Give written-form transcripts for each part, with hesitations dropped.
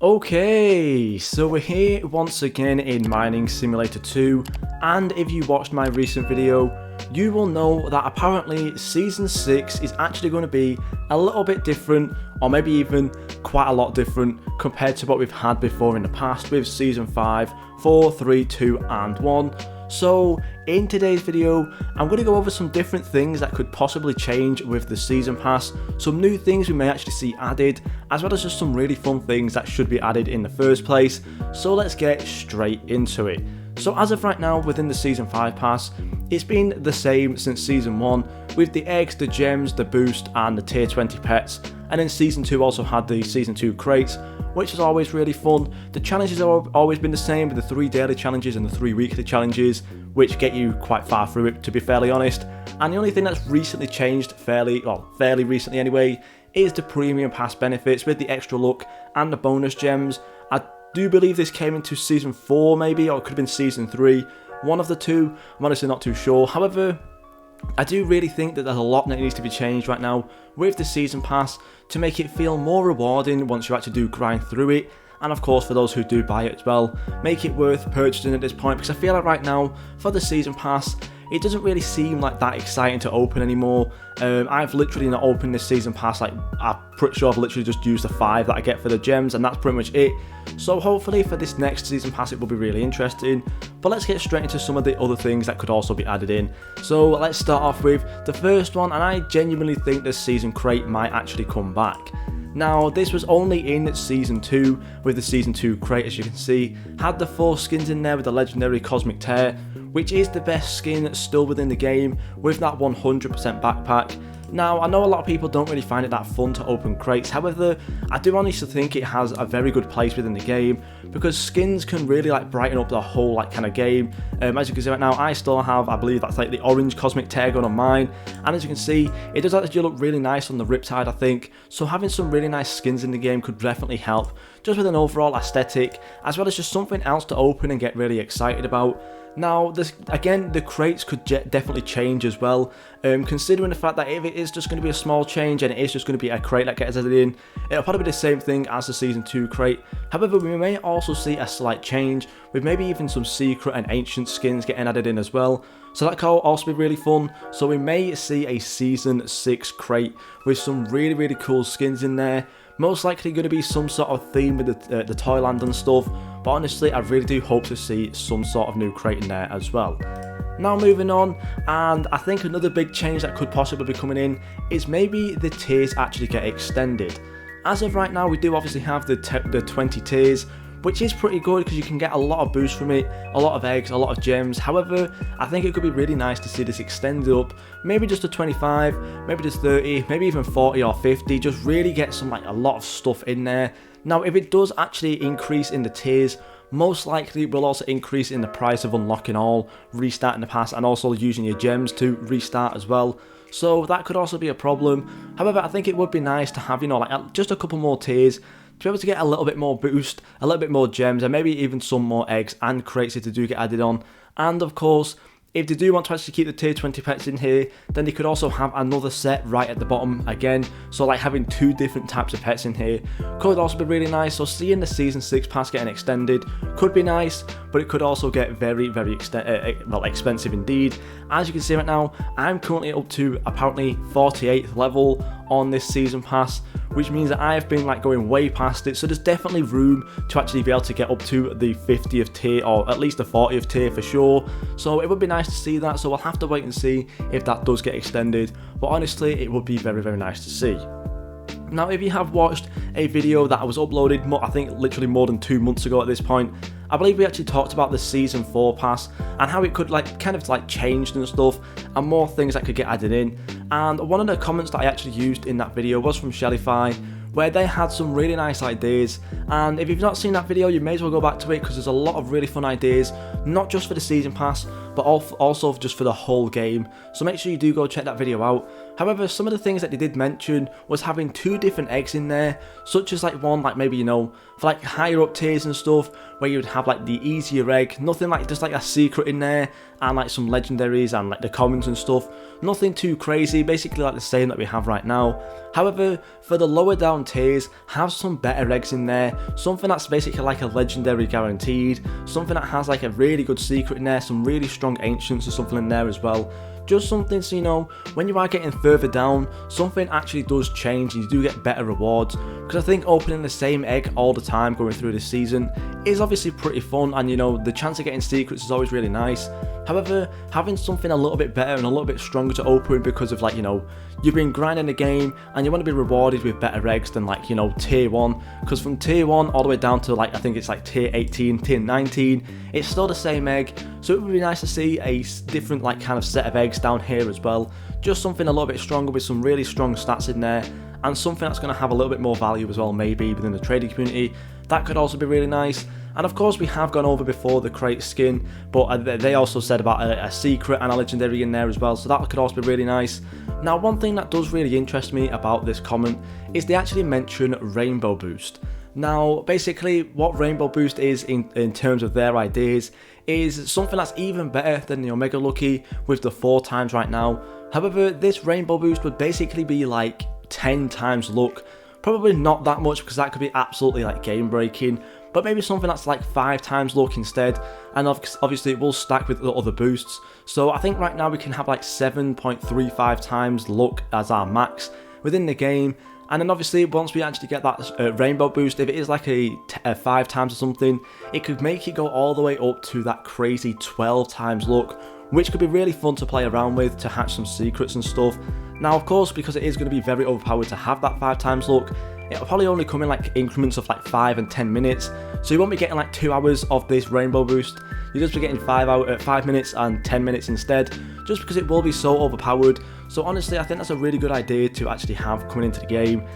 Okay, so we're here once again in Mining Simulator 2, and if you watched my recent video, you will know that apparently Season 6 is actually going to be a little bit different, or maybe even quite a lot different compared to what we've had before in the past with Season 5, 4, 3, 2 and 1. So in today's video, I'm going to go over some different things that could possibly change with the Season Pass, some new things we may actually see added, as well as just some really fun things that should be added in the first place. So let's get straight into it. So as of right now, within the Season 5 Pass, it's been the same since Season 1, with the eggs, the gems, the boost and the tier 20 pets, and then Season 2 also had the Season 2 crates, which is always really fun. The challenges have always been the same, with the 3 daily challenges and the 3 weekly challenges, which get you quite far through it, to be fairly honest. And the only thing that's recently changed, fairly recently anyway, is the premium pass benefits with the extra luck and the bonus gems. I do believe this came into Season 4 maybe, or it could have been Season 3, one of the two, I'm honestly not too sure. However, I do really think that there's a lot that needs to be changed right now with the Season Pass to make it feel more rewarding once you actually do grind through it, and of course for those who do buy it as well, make it worth purchasing at this point, because I feel like right now for the Season Pass it doesn't really seem like that exciting to open anymore. I've literally not opened this Season Pass, like I'm pretty sure I've literally just used the 5 that I get for the gems, and that's pretty much it. So hopefully for this next Season Pass it will be really interesting, but let's get straight into some of the other things that could also be added in. So let's start off with the first one, and I genuinely think this Season Crate might actually come back. Now, this was only in Season 2, with the Season 2 crate, as you can see, had the 4 skins in there with the legendary Cosmic Tear, which is the best skin still within the game, with that 100% backpack. Now, I know a lot of people don't really find it that fun to open crates, however, I do honestly think it has a very good place within the game, because skins can really brighten up the whole kind of game. As you can see right now, I still have, I believe that's the orange Cosmic Tear gun on mine, and as you can see, it does actually look really nice on the Riptide, I think, so having some really nice skins in the game could definitely help, just with an overall aesthetic, as well as just something else to open and get really excited about. Now, again, the crates could definitely change as well, considering the fact that if it is just going to be a small change and it is just going to be a crate that gets added in, it'll probably be the same thing as the Season 2 crate. However, we may also see a slight change, with maybe even some secret and ancient skins getting added in as well, so that could also be really fun. So we may see a Season 6 crate with some really cool skins in there. Most likely going to be some sort of theme with the Toyland and stuff, but honestly I really do hope to see some sort of new crate in there as well. Now moving on, and I think another big change that could possibly be coming in is maybe the tiers actually get extended. As of right now, we do obviously have the 20 tiers, which is pretty good because you can get a lot of boosts from it, a lot of eggs, a lot of gems. However, I think it could be really nice to see this extended up, maybe just to 25, maybe just 30, maybe even 40 or 50, just really get some a lot of stuff in there. Now, if it does actually increase in the tiers, most likely it will also increase in the price of unlocking all, restarting the pass, and also using your gems to restart as well. So that could also be a problem. However, I think it would be nice to have, just a couple more tiers, to be able to get a little bit more boost, a little bit more gems, and maybe even some more eggs and crates if they do get added on. And of course, if they do want to actually keep the tier 20 pets in here, then they could also have another set right at the bottom again. So having 2 different types of pets in here could also be really nice. So seeing the Season 6 pass getting extended could be nice, but it could also get very expensive indeed. As you can see right now, I'm currently up to apparently 48th level on this Season Pass, which means that I have been going way past it, so there's definitely room to actually be able to get up to the 50th tier, or at least the 40th tier for sure. So it would be nice to see that, so we'll have to wait and see if that does get extended, but honestly it would be very nice to see. Now, if you have watched a video that was uploaded, I think literally more than 2 months ago at this point, I believe we actually talked about the Season 4 pass and how it could changed and stuff, and more things that could get added in. And one of the comments that I actually used in that video was from Shellyfi, where they had some really nice ideas, and if you've not seen that video, you may as well go back to it, because there's a lot of really fun ideas, not just for the Season Pass, but also just for the whole game, so make sure you do go check that video out. However, some of the things that they did mention was having 2 different eggs in there, such as like one like maybe, you know, for like higher up tiers and stuff, where you would have like the easier egg, nothing like just like a secret in there, and like some legendaries and like the commons and stuff, nothing too crazy, basically like the same that we have right now. However, for the lower down tiers, have some better eggs in there, something that's basically like a legendary guaranteed, something that has like a really good secret in there, some really strong ancients or something in there as well. Just something so you know, when you are getting further down, something actually does change and you do get better rewards, because I think opening the same egg all the time going through this season is obviously pretty fun, and you know, the chance of getting secrets is always really nice. However, having something a little bit better and a little bit stronger to open because of like, you know, you've been grinding the game and you want to be rewarded with better eggs than like, you know, tier 1, because from tier 1 all the way down to like, I think it's like tier 18, tier 19, it's still the same egg, so it would be nice to see a different like kind of set of eggs down here as well, just something a little bit stronger with some really strong stats in there, and something that's going to have a little bit more value as well, maybe within the trading community. That could also be really nice. And of course, we have gone over before the crate skin, but they also said about a secret and a legendary in there as well, so that could also be really nice. Now, one thing that does really interest me about this comment is they actually mention Rainbow Boost. Now, basically, what Rainbow Boost is in terms of their ideas is something that's even better than the Omega Lucky with the 4 times right now. However, this Rainbow Boost would basically be like 10 times luck. Probably not that much, because that could be absolutely like game breaking, but maybe something that's like 5 times luck instead, and obviously it will stack with the other boosts. So I think right now we can have like 7.35 times luck as our max within the game, and then obviously once we actually get that Rainbow Boost, if it is like a 5 times or something, it could make it go all the way up to that crazy 12 times luck, which could be really fun to play around with to hatch some secrets and stuff. Now, of course, because it is going to be very overpowered to have that 5 times luck, it'll probably only come in like increments of like 5 and 10 minutes, so you won't be getting like 2 hours of this Rainbow Boost, you'll just be getting 5 minutes and 10 minutes instead, just because it will be so overpowered. So honestly, I think that's a really good idea to actually have coming into the game,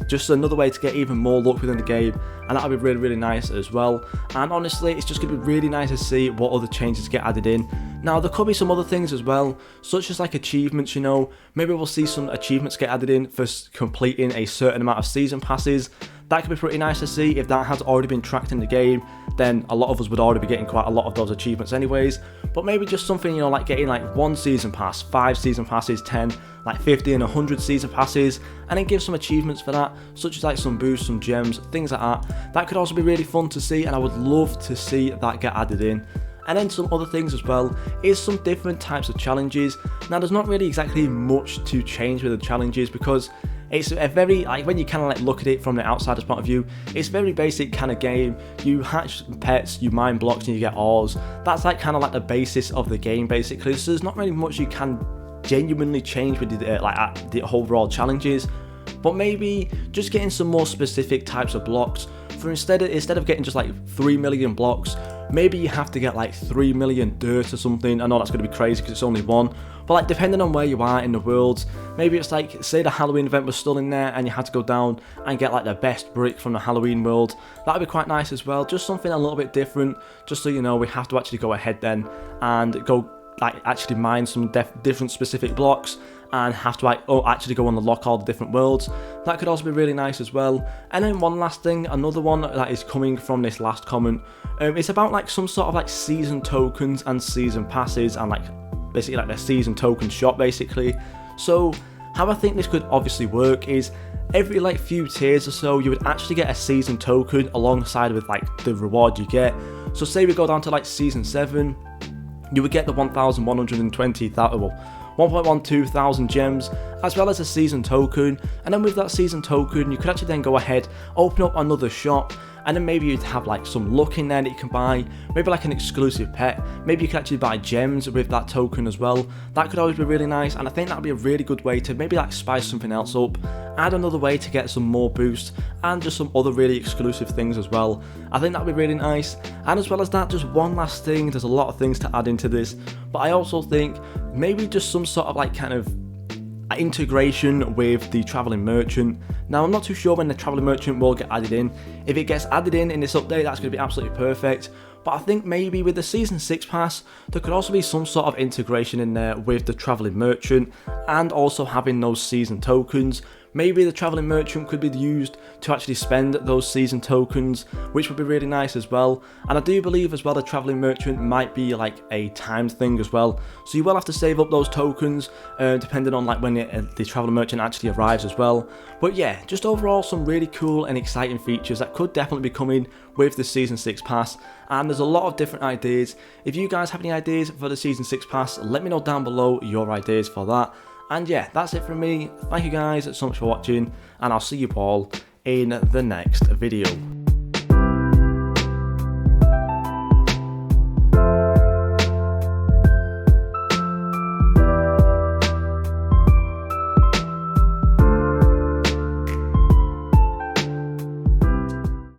just another way to get even more luck within the game, and that'll be really, really nice as well. And honestly, it's just going to be really nice to see what other changes get added in. Now, there could be some other things as well, such as like achievements, you know, maybe we'll see some achievements get added in for completing a certain amount of season passes. That could be pretty nice to see. If that has already been tracked in the game, then a lot of us would already be getting quite a lot of those achievements anyways. But maybe just something, you know, like getting like 1 season pass, 5 season passes, 10, like 50 and 100 season passes, and then give some achievements for that, such as like some boosts, some gems, things like that. That could also be really fun to see, and I would love to see that get added in. And then some other things as well is some different types of challenges. Now, there's not really exactly much to change with the challenges, because it's a very, like, when you kind of like look at it from the outsider's point of view, it's a very basic kind of game. You hatch pets, you mine blocks, and you get ores. That's like kind of like the basis of the game basically. So there's not really much you can genuinely change with the overall challenges. But maybe just getting some more specific types of blocks. For instead of getting just like 3 million blocks, maybe you have to get like 3 million dirt or something. I know that's going to be crazy because it's only 1, but like depending on where you are in the world, maybe it's like, say the Halloween event was still in there and you had to go down and get like the best brick from the Halloween world. That would be quite nice as well, just something a little bit different, just so you know we have to actually go ahead then and go like actually mine some different specific blocks and have to like actually go and unlock all the different worlds. That could also be really nice as well. And then one last thing, another one that is coming from this last comment, it's about like some sort of like season tokens and season passes, and like basically like their season token shop basically. So how I think this could obviously work is every like few tiers or so you would actually get a season token alongside with like the reward you get. So say we go down to like season 7, you would get the 1,112 thousand gems, as well as a season token. And then with that season token, you could actually then go ahead, open up another shop, and then maybe you'd have like some luck in there that you can buy, maybe like an exclusive pet, maybe you could actually buy gems with that token as well. That could always be really nice, and I think that would be a really good way to maybe like spice something else up, add another way to get some more boosts, and just some other really exclusive things as well. I think that would be really nice. And as well as that, just one last thing, there's a lot of things to add into this, but I also think maybe just some sort of like kind of integration with the traveling merchant. Now, I'm not too sure when the traveling merchant will get added in. If it gets added in this update, that's going to be absolutely perfect. But I think maybe with the Season 6 pass, there could also be some sort of integration in there with the Travelling Merchant and also having those season tokens. Maybe the Travelling Merchant could be used to actually spend those season tokens, which would be really nice as well. And I do believe as well the Travelling Merchant might be like a timed thing as well. So you will have to save up those tokens depending on like when the Travelling Merchant actually arrives as well. But yeah, just overall some really cool and exciting features that could definitely be coming with the Season 6 pass. And there's a lot of different ideas. If you guys have any ideas for the Season 6 pass, let me know down below your ideas for that. And yeah, that's it from me. Thank you guys so much for watching, and I'll see you all in the next video.